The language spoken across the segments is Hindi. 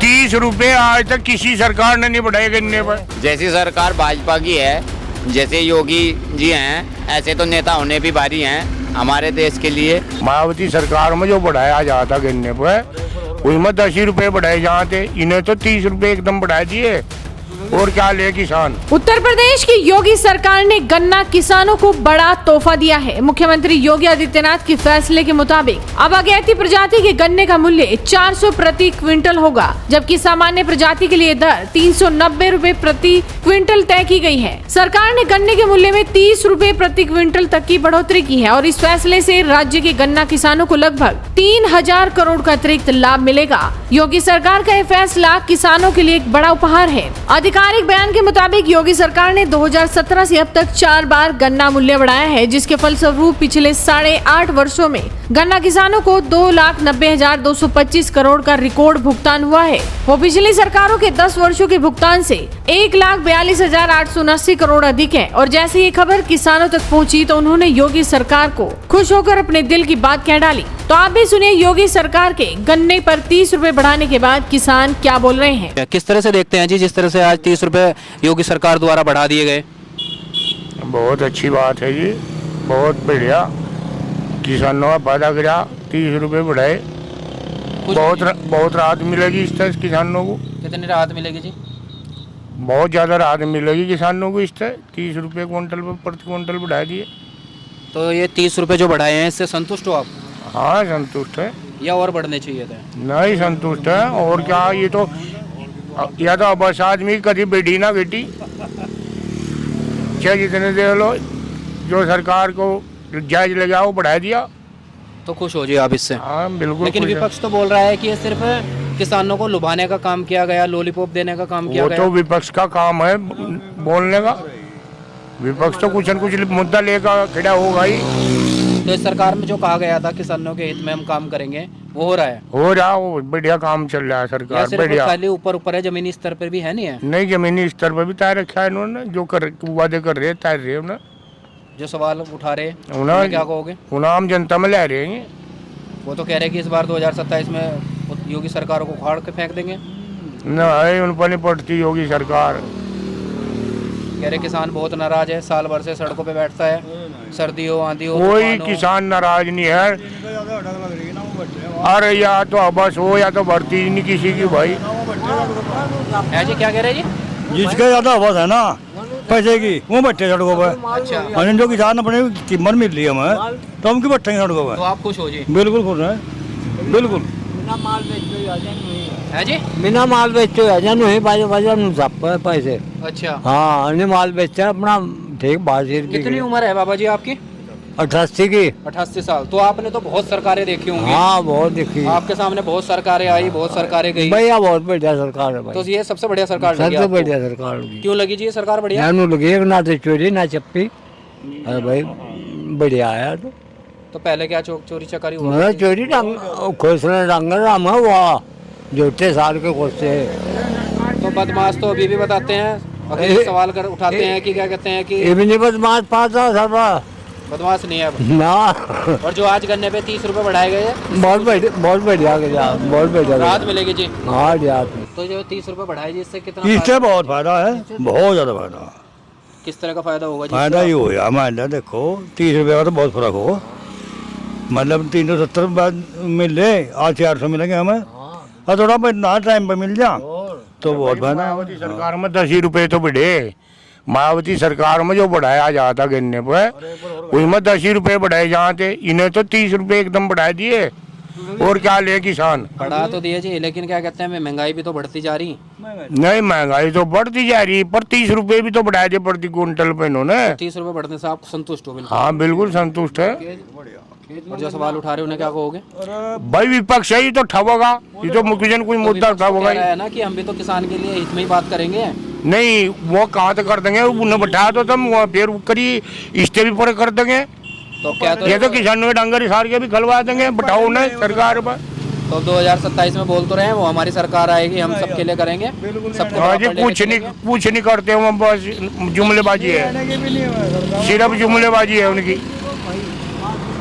₹30 आज तक किसी सरकार ने नहीं बढ़ाए गन्ने पर। जैसी सरकार भाजपा की है, जैसे योगी जी हैं, ऐसे तो नेता होने भी भारी हैं हमारे देश के लिए। मायावती सरकार में जो बढ़ाया जाता गन्ने पर उसमें ₹10 बढ़ाए जाते, इन्हें तो ₹30 एकदम बढ़ा दिए। और क्या ले किसान। उत्तर प्रदेश की योगी सरकार ने गन्ना किसानों को बड़ा तोहफा दिया है। मुख्यमंत्री योगी आदित्यनाथ के फैसले के मुताबिक अब अगैती प्रजाति के गन्ने का मूल्य 400 प्रति क्विंटल होगा, जबकि सामान्य प्रजाति के लिए दर ₹390 प्रति क्विंटल तय की गई है। सरकार ने गन्ने के मूल्य में ₹30 प्रति क्विंटल तक की बढ़ोतरी की है और इस फैसले से राज्य के गन्ना किसानों को लगभग 3000 करोड़ का अतिरिक्त लाभ मिलेगा। योगी सरकार का यह फैसला किसानों के लिए एक बड़ा उपहार है। आधिकारिक बयान के मुताबिक योगी सरकार ने 2017 से अब तक 4 बार गन्ना मूल्य बढ़ाया है, जिसके फलस्वरूप पिछले 8.5 वर्षों में गन्ना किसानों को 2,90,225 करोड़ का रिकॉर्ड भुगतान हुआ है। वो पिछली सरकारों के 10 वर्षों के भुगतान से 1,42,879 करोड़ अधिक है। और जैसे ये खबर किसानों तक पहुंची तो उन्होंने योगी सरकार को खुश होकर अपने दिल की बात कह डाली। तो आप भी सुनिए योगी सरकार के गन्ने पर ₹30 बढ़ाने के बाद किसान क्या बोल रहे हैं। किस तरह से देखते हैं जी, जिस तरह से आज ₹30 योगी सरकार द्वारा बढ़ा दिए गए? बहुत अच्छी बात है जी, बहुत बढ़िया। किसानों का फायदा करा, ₹30 बढ़ाए, बहुत राहत मिलेगी इस तरह किसानों को। कितनी राहत मिलेगी जी? बहुत ज़्यादा राहत मिलेगी किसानों को इस तरह। ₹30 क्विंटल पर प्रति क्विंटल बढ़ा दिए। तो ये ₹30 जो बढ़ाए हैं, इससे संतुष्ट हो आप? हाँ संतुष्ट है। या और बढ़ने चाहिए थे? नहीं संतुष्ट है। और क्या, ये तो या तो बस आदमी कभी बेटी ना बेटी चाहे जितने दे लो, जो सरकार को जायज लगा वो बढ़ा दिया तो खुश हो जी आप इससे? हाँ बिल्कुल। लेकिन विपक्ष तो बोल रहा है कि ये सिर्फ किसानों को लुभाने का काम किया गया, लॉलीपॉप देने का काम किया गया। वो तो विपक्ष का काम है बोलने का। विपक्ष तो कुछ न कुछ मुद्दा लेकर खड़ा होगा ही। तो इस सरकार में जो कहा गया था किसानों के हित में हम काम करेंगे, वो हो रहा है? हो रहा, वो बढ़िया काम चल रहा है सरकार। बढ़िया। खाली ऊपर है, जमीनी स्तर पर भी है नहीं है? नहीं, जमीनी स्तर पर भी तय रखा है इन्होंने। जो वादे कर रहे तय रहे उन्हें। जो सवाल उठा रहे उन्हें क्या कहोगे? उन्हें आम जनता में ले रहे हैं। वो तो कह रहे कि इस बार 2027 में योगी सरकार को उखाड़ के फेंक देंगे। नहीं, उन पर नहीं पड़ती योगी सरकार। कह रहे किसान बहुत नाराज है, साल भर से सड़कों पे बैठता है, सर्दी हो आंधी हो। कोई किसान नाराज नहीं है। अरे या तो आवास हो या तो भर्ती नहीं किसी की भाई। है जी, क्या कह रहे हैं जी? जिसका ज्यादा आवाज है ना पैसे की, वो बैठे सड़कों पर। अच्छा। जो किसान अपने कीमत मिल रही है हमें, तो हम क्यों बैठेंगे सड़कों पर? तो आप खुश हो जी? बिल्कुल खुश है, बिल्कुल। है जी? बिना माल बेचो पैसे। अच्छा। हाँ, माल बेचा अपना ठीक बाजीर की। कितनी उम्र है बाबा जी आपकी? 88 की। 88 साल। तो आपने तो बहुत सरकारें देखी होंगी। हाँ बहुत देखी। आपके सामने बहुत सरकारें आई, बहुत सरकारें गई। भैया बहुत बढ़िया सरकार है भाई। तो ये सबसे बढ़िया सरकार लगी सबसे आपको? बढ़िया सरकार होगी। क्यों लगी जी ये सरकार बढ़िया? लगी ना तो चोरी ना चप्पी। अरे भाई बढ़िया आया तो पहले क्या चोरी चकारी हुआ? मतलब चोरी खोसने डांगर राम है वाह, जोटे साल के खोसे। तो बदमाश तो अभी भी बताते हैं, अगर सवाल कर उठाते हैं कि क्या कहते हैं कि ये भी नहीं बदमाश पाता सब। बदमाश नहीं है अब। ना। और जो आज गन्ने पे ₹30 बढ़ाए गए हैं, बहुत बढ़िया बहुत बढ़िया राहत मिलेगी जी। हाँ राहत। तो जो ₹30 बढ़ाए जी, इससे कितना इससे बहुत फायदा है, बहुत ज्यादा फायदा। किस तरह का फायदा होगा जी? फायदा ही हो गया मान देखो, ₹30 का तो बहुत फर्क हो। मतलब 370 बाद मिले, आज 400 मिलेंगे हमें। और थोड़ा ना टाइम पे मिल जा तो बहुत फायदा। मायावती सरकार में ₹10 तो बढ़े। मायावती सरकार में जो बढ़ाया जाता गन्ने पर उसमें ₹10 बढ़ाए जाते, इन्हें तो ₹30 एकदम बढ़ा दिए। और क्या ले किसान। बढ़ा तो दिए जी, लेकिन क्या कहते हैं महंगाई भी तो बढ़ती जा रही। नहीं, महंगाई तो बढ़ती जा रही, पर ₹30 भी तो बढ़ाए थे प्रति क्विंटल पे इन्होंने। ₹30 बढ़ने से आप संतुष्ट हो? बिल्कुल। हाँ बिल्कुल संतुष्ट है। और जो सवाल उठा रहे हैं उन्हें क्या कहोगे? भाई विपक्ष है, ये तो ठगोगा। ये तो मुख्य कोई मुद्दा ठगोगा कह रहा है ना कि हम भी तो किसान के लिए हित में ही बात करेंगे। नहीं, वो कहाँ तक कर देंगे, उन्हें बैठा तो तुम फिर करी इस्ते भी पूरे कर देंगे। तो क्या ये तो किसानों के डंगर सार के भी खलवा देंगे, बैठाओ ना सरकार पर। तो 2027 में बोल तो रहे हैं वो हमारी सरकार आएगी, हम सबके लिए करेंगे, सबको हाँ जी, कुछ नहीं करते हो, बस जुमलेबाजी है, सिर्फ जुमलेबाजी है उनकी।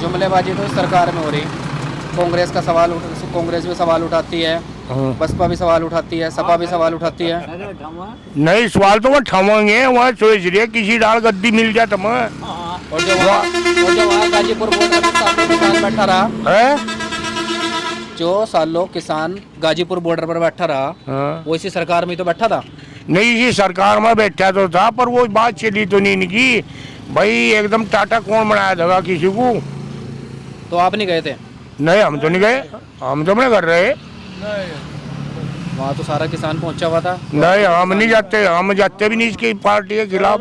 जुमलेबाजी तो इस सरकार में हो रही। कांग्रेस भी सवाल उठाती है, बसपा भी सवाल उठाती है, सपा भी सवाल उठाती है। नहीं सवाल तो वहाँ ठमाएंगे, वहाँ सोच रही है किसी डाल गद्दी मिल जाए तब और जो वहाँ गाजीपुर बॉर्डर पर सालों किसान बैठा रहा है। जो सालों किसान गाजीपुर बॉर्डर पर बैठा रहा, हाँ। वो इसी सरकार में ही तो बैठा था। नहीं इसी सरकार में बैठा तो था, पर वो बात चली तो नहीं इनकी भाई एकदम टाटा कौन बनाया था किसी को। तो आप नहीं गए थे नहीं हम तो नहीं गए, हम तो नहीं कर रहे। वहाँ तो सारा किसान पहुंचा हुआ था। नहीं हम नहीं जाते, हम जाते भी नहीं इसकी पार्टी के खिलाफ।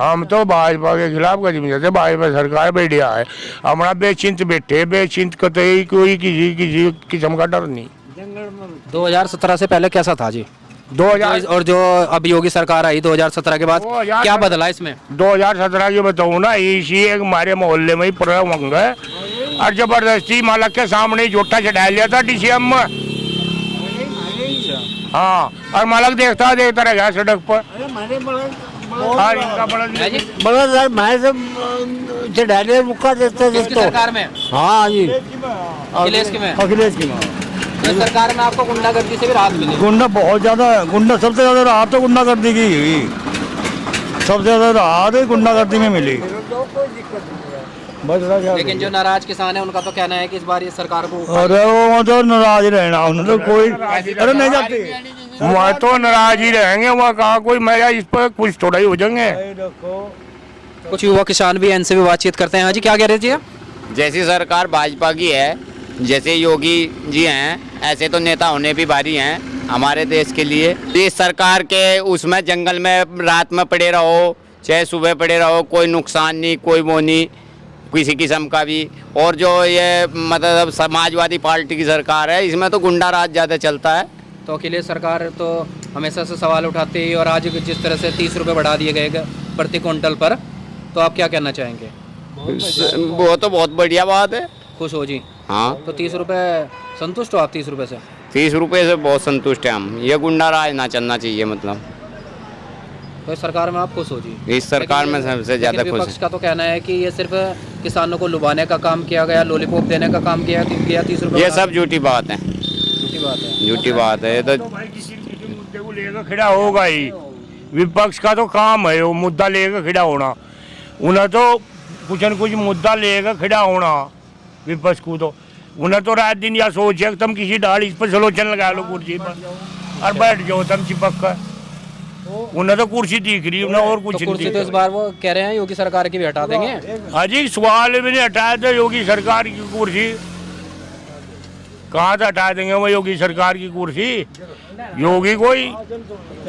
हम तो भाजपा के खिलाफ कभी नहीं जाते। भाजपा सरकार बढ़िया है, हमारा बेचिंत बैठे, बेचिंत कतई कोई किसी किस्म का डर नहीं। 2017 से पहले कैसा था जी? 2000 और जो अब योगी सरकार आई 2017 के बाद 2017 क्या बदला इसमें? 2017 की बताऊँ ना, इसी एक हमारे मोहल्ले में ही प्रमंग है और जबरदस्ती मालक के सामने ही झूठा चढ़ा लिया था DCM में। हाँ और मालक देखता रह गया सड़क पर। और इनका बड़ा है जी? बड़ा सर मैं सब चढ़ाने मुक्का देते किसकी सरकार में? हाँ जी, अखिलेश की में? अखिलेश की इस सरकार में आपको गुंडागर्दी से भी राहत मिली? गुंडा बहुत ज्यादा है, गुंडा सबसे ज्यादा राहत तो गुंडागर्दी की हुई, सबसे ज्यादा राहत गुंडागर्दी में मिली। लेकिन जो नाराज किसान है उनका तो कहना है कि इस बार ये सरकार को अरे वो तो नाराज रहना, उन्हें तो कोई अरे नहीं जाते, वहाँ तो नाराज ही रहेंगे। वहाँ कहा कोई मेरा इस पर कुछ थोड़ा ही हो जाएंगे। कुछ युवा किसान भी हैं, इनसे भी बातचीत करते हैं। हाँ जी, क्या कह रहे थे आप? जैसी सरकार भाजपा की है, जैसे योगी जी हैं, ऐसे तो नेता होने भी भारी हैं हमारे देश के लिए। इस सरकार के उसमें जंगल में रात में पड़े रहो चाहे सुबह पड़े रहो, कोई नुकसान नहीं, कोई वो नहीं किसी किस्म का भी। और जो ये मतलब समाजवादी पार्टी की सरकार है, इसमें तो गुंडा राज ज़्यादा चलता है। तो अखिलेश सरकार तो हमेशा से सवाल उठाती है और आज जिस तरह से 30 रुपये बढ़ा दिए गए प्रति क्विंटल पर, तो आप क्या कहना चाहेंगे? वो तो बहुत बढ़िया बात है। खुश हो जी? हाँ, तो 30 रुपये संतुष्ट हो आप 30 रुपये से? 30 रुपये से बहुत संतुष्ट है हम। ये गुंडा राज ना चलना चाहिए, मतलब तो इस सरकार में आप खुश हो जी? इस सरकार में सबसे ज़्यादा खुश विपक्ष का तो कहना है कि ये सिर्फ किसानों को लुभाने का काम किया गया, लॉलीपॉप देने का काम किया 30 रुपये। ये सब झूठी बात है, झूठी बात है। झूठी बात है। ये तो भाई किसी मुद्दे को लेकर खड़ा होगा ही, विपक्ष का तो काम है वो मुद्दा लेकर खड़ा होना। उन्हें तो कुछ न कुछ मुद्दा लेकर खड़ा होना, विपक्ष को तो उन्हें तो रात दिन या सोचे तुम किसी डाल इस पर सलोचन लगा लो कुर्सी पर और बैठ जाओ तुम चिपक कर। उन्हें तो कुर्सी दिख रही, उन्हें और कुछ तो नहीं कुर्सी तो दिख इस बार वो कह रहे हैं योगी सरकार की भी हटा देंगे। हाँ जी, सवाल भी नहीं हटाया था योगी सरकार की कुर्सी, कहाँ से हटा देंगे वो योगी सरकार की कुर्सी। योगी कोई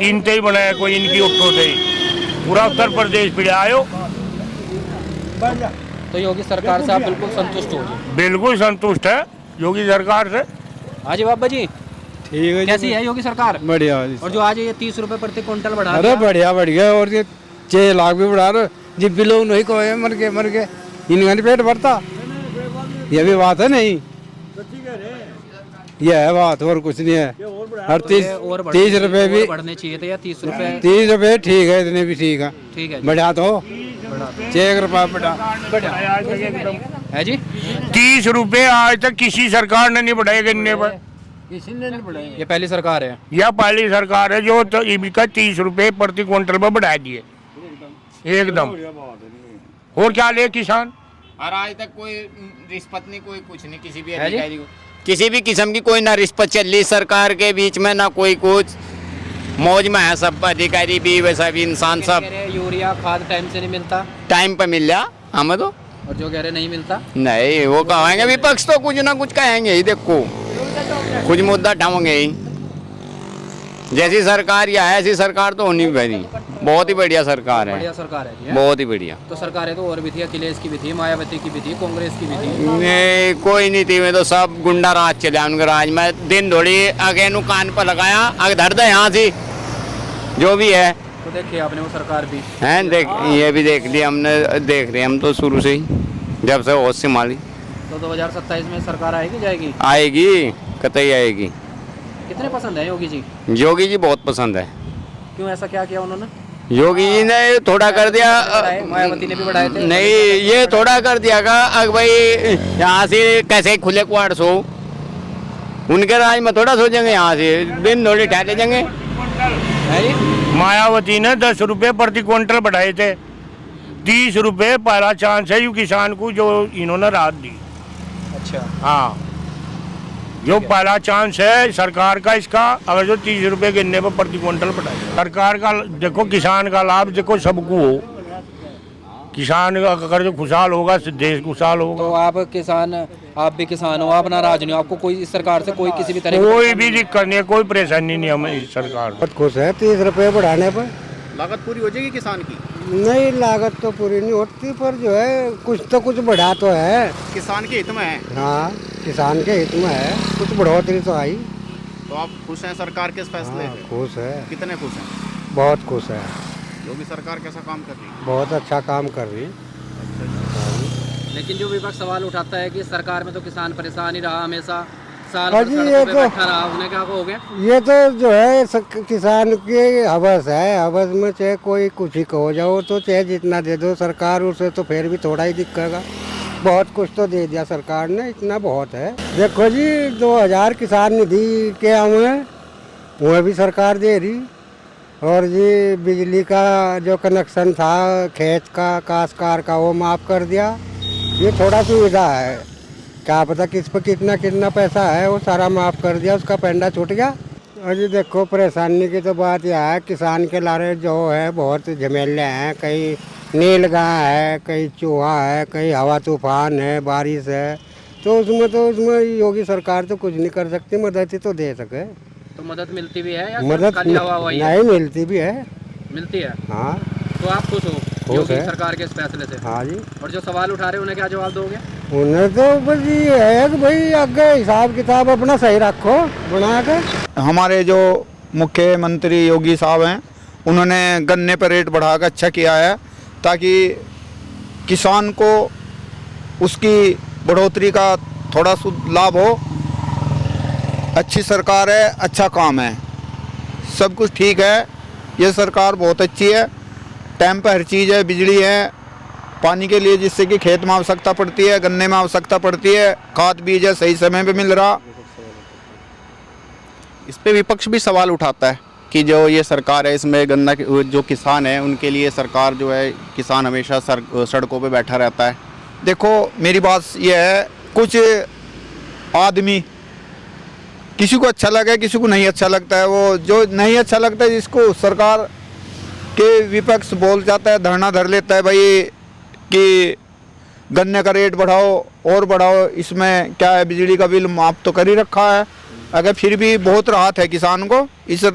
इनते ही बनाया, कोई इनकी उठो थे पूरा उत्तर प्रदेश पे आयो। तो योगी सरकार से आप बिल्कुल संतुष्ट हो जी? बिल्कुल संतुष्ट है योगी सरकार से। हाँ जी बाबा जी, ठीक है, कैसी है योगी सरकार? बढ़िया। और जो आज ये 30 रुपये प्रति क्विंटल बढ़ा अरे दिया, बढ़िया बढ़िया, और ये 6 लाख भी बढ़ा रहे, जिन भी लोग नहीं कोए मर के इनका नहीं पेट भरता, ये भी बात है नहीं, ये है बात, और कुछ नहीं है। हर 30 रुपए भी बढ़ने चाहिए थे या 30 रुपये? 30 रुपए ठीक है, इतने भी ठीक है, ठीक है जी। बढ़ा तो 6 रुपया बढ़ा है जी। 30 रुपए आज तक किसी सरकार ने नहीं बढ़ाए गन्ने पर। ये पहली सरकार है? यह पहली सरकार है जो तो इनका 30 रुपए प्रति क्विंटल पर बढ़ा दिए एकदम। और क्या ले किसान? और आज तक कोई रिश्वत नहीं, कोई कुछ नहीं, किसी भी है जी? अधिकारी को किसी भी किस्म की कोई ना रिश्वत चल रही सरकार के बीच में, ना कोई कुछ मौज में है। सब अधिकारी भी वैसा भी इंसान सब कह रहे हैं यूरिया खाद टाइम से नहीं मिलता, टाइम पे मिल जा हमें तो। और जो कह रहे नहीं मिलता, नहीं वो कहेंगे विपक्ष तो कुछ ना कुछ कहेंगे ही, देखो कुछ मुद्दा ढाऊंगे ही। जैसी सरकार या ऐसी सरकार तो होनी भी, बहुत ही बढ़िया सरकार है, बढ़िया सरकार है जी, है? बहुत ही बढ़िया। तो सरकारें तो और भी थी, अखिलेश की भी थी, मायावती की भी थी, कांग्रेस की भी थी। नहीं कोई नहीं थी, मैं तो सब गुंडा राज चले उनके राज में। दिन थोड़ी आगे नु कान पर लगाया, आगे धर दे यहाँ से जो भी है। तो देखिए आपने वो सरकार भी हैं, देख ये भी देख लिया हमने, देख रहे हम तो शुरू से ही, जब से होश संभाली। तो 2027 में सरकार आएगी जाएगी? आएगी, कतई आएगी। कितने पसंद है योगी जी? योगी जी बहुत पसंद है। क्यों, ऐसा क्या किया उन्होंने? योगी जी ने थोड़ा कर दिया, मायावती ने भी बढ़ाए थे। नहीं ये थोड़ा कर दिया का, अब भाई यहाँ से कैसे खुले क्वार्टर्स हो, उनके राज में थोड़ा सोचेंगे, यहाँ से दिन थोड़ी ठहर जाएंगे। है जी? मायावती ने 10 रुपए प्रति क्विंटल बढ़ाए थे, 30 रुपए पहला चांस है यू किसान को जो इन्होंने राहत दी। अच्छा, हाँ, जो पहला चांस है सरकार का इसका, अगर जो 30 रुपए गन्ने पर प्रति क्विंटल बढ़ाए, सरकार का देखो, किसान का लाभ देखो सबको हो, किसान अगर जो खुशहाल होगा देश खुशहाल होगा। तो आप किसान, आप भी किसान हो, आप नाराज नहीं हो, आपको कोई इस सरकार से कोई किसी भी तरह की कोई भी दिक्कत नहीं है, कोई परेशानी नहीं हमें इस सरकार को। बहुत खुश है 30 रुपए बढ़ाने पर। लागत पूरी हो जाएगी किसान की? नहीं, लागत तो पूरी नहीं होती, पर जो है कुछ तो कुछ बढ़ा तो है। किसान के हित में है। हाँ, किसान के हित में है, कुछ बढ़ोतरी तो आई। तो आप खुश हैं सरकार के इस फैसले हाँ, से? खुश है, कितने खुश हैं? बहुत खुश है। योगी सरकार कैसा काम कर रही है? बहुत अच्छा काम कर रही। लेकिन जो विपक्ष सवाल उठाता है कि सरकार में तो किसान परेशान ही रहा हमेशा, साल हाँ भर जी, सड़कों ये पे तो- बैठा रहा, उन्हें क्या हो गया? ये तो जो है किसान की हवस है, हवस में चाहे कोई कुछ ही कहो जाओ, तो चाहे जितना दे दो सरकार, उसे तो फिर भी थोड़ा ही दिखेगा। बहुत कुछ तो दे दिया सरकार ने, इतना बहुत है। देखो जी, 2000 किसान निधि के हमें वह भी सरकार दे रही, और जी बिजली का जो कनेक्शन था खेत का, काश्तकार का, वो माफ़ कर दिया। ये थोड़ा सुविधा है, क्या पता किस पर कितना कितना पैसा है, वो सारा माफ़ कर दिया, उसका पेंडा छूट गया। और जी देखो, परेशानी की तो बात यह है, किसान के लारे जो है बहुत झमेले हैं, कहीं नीलगाय है, कहीं चूहा है, कहीं हवा तूफान है, बारिश है, तो उसमें योगी सरकार तो कुछ नहीं कर सकती, मदद ही तो दे सके। तो मदद मिलती भी है या सिर्फ मदद खाली हवा हुआ ही है? नहीं मिलती भी है। मिलती है। हाँ, तो आप खुश हो योगी सरकार के इस फैसले से? हाँ जी। और जो सवाल उठा रहे हैं उन्हें क्या जवाब दोगे? उन्हें तो बस ये है कि भाई आगे हिसाब किताब अपना सही रखो बना के। हमारे जो मुख्यमंत्री योगी साहब हैं, उन्होंने गन्ने पर रेट बढ़ाकर अच्छा किया है, ताकि किसान को उसकी बढ़ोतरी का थोड़ा लाभ हो। अच्छी सरकार है, अच्छा काम है, सब कुछ ठीक है। ये सरकार बहुत अच्छी है, टाइम पर हर चीज़ है, बिजली है, पानी के लिए जिससे कि खेत में आवश्यकता पड़ती है, गन्ने में आवश्यकता पड़ती है, खाद बीज है सही समय पे मिल रहा। इस पे विपक्ष भी सवाल उठाता है कि जो ये सरकार है, इसमें गन्ना जो किसान है उनके लिए सरकार जो है, किसान हमेशा सड़कों पे बैठा रहता है। देखो, मेरी बात यह है, कुछ आदमी किसी को अच्छा लगे, किसी को नहीं अच्छा लगता है। वो जो नहीं अच्छा लगता है, जिसको सरकार के विपक्ष बोल जाता है, धरना धर लेता है भाई कि गन्ने का रेट बढ़ाओ और बढ़ाओ, इसमें क्या है, बिजली का बिल माफ तो कर ही रखा है। अगर फिर भी बहुत राहत है किसान को इस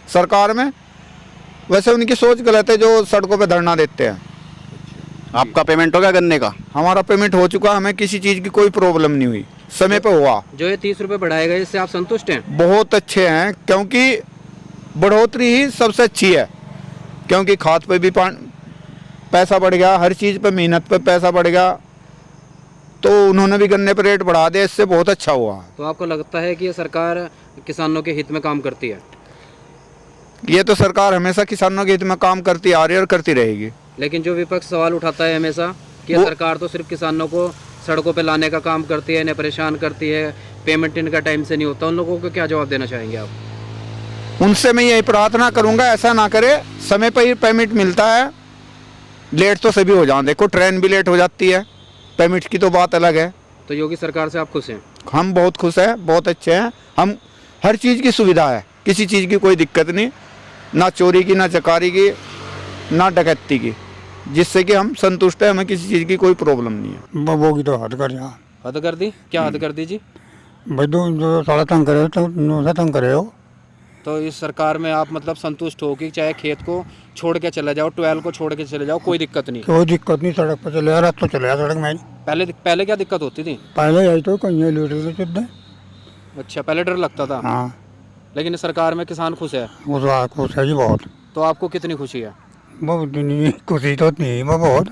सरकार में। वैसे उनकी सोच गलत है जो सड़कों पे धरना देते हैं। आपका पेमेंट हो गया गन्ने का? हमारा पेमेंट हो चुका, हमें किसी चीज़ की कोई प्रॉब्लम नहीं हुई, समय पे हुआ। जो ये 30 रुपए बढ़ाए गए, इससे आप संतुष्ट हैं? बहुत अच्छे हैं, क्योंकि बढ़ोतरी ही सबसे अच्छी है। क्योंकि खाद पे भी पैसा बढ़ गया, हर चीज़ पे मेहनत पे पैसा बढ़ गया, तो उन्होंने भी गन्ने पर रेट बढ़ा दिया, इससे बहुत अच्छा हुआ। तो आपको लगता है कि ये सरकार किसानों के हित में काम करती है? ये तो सरकार हमेशा किसानों के हित में काम करती आ रही है और करती रहेगी। लेकिन जो विपक्ष सवाल उठाता है हमेशा कि ये सरकार तो सिर्फ किसानों को सड़कों पे लाने का काम करती है, इन्हें परेशान करती है, पेमेंट इनका टाइम से नहीं होता, उन लोगों को क्या जवाब देना चाहेंगे आप? उनसे मैं यही प्रार्थना करूंगा, ऐसा ना करे, समय पर ही पेमेंट मिलता है। लेट तो सभी हो जाए, देखो ट्रेन भी लेट हो जाती है, पेमेंट की तो बात अलग है। तो योगी सरकार से आप खुश हैं? हम बहुत खुश हैं, बहुत अच्छे हैं। हम हर चीज़ की सुविधा है, किसी चीज़ की कोई दिक्कत नहीं, ना चोरी की, ना चकारी की, ना डकैती की, जिससे कि हम संतुष्ट हैं, हमें किसी चीज़ की कोई प्रॉब्लम नहीं है। वो की तो हद कर यहाँ हद कर दी? क्या हद कर दी जी? भाई जो सारा तंग करे तो तंग करे हो। तो इस सरकार में आप मतलब संतुष्ट हो कि चाहे खेत को छोड़ के चले जाओ, ट्वेल्व को छोड़ के चले जाओ, कोई दिक्कत नहीं? कोई दिक्कत नहीं, सड़क पर चले रहा तो चले जा सड़क में। पहले क्या दिक्कत होती थी? पहले यही तो कहीं लीटर के चुद्दे। अच्छा, पहले डर लगता था। हाँ, लेकिन इस सरकार में किसान खुश है? वो तो खुश है जी बहुत। तो आपको कितनी खुशी है? बहुत खुशी तो नहीं, वो बहुत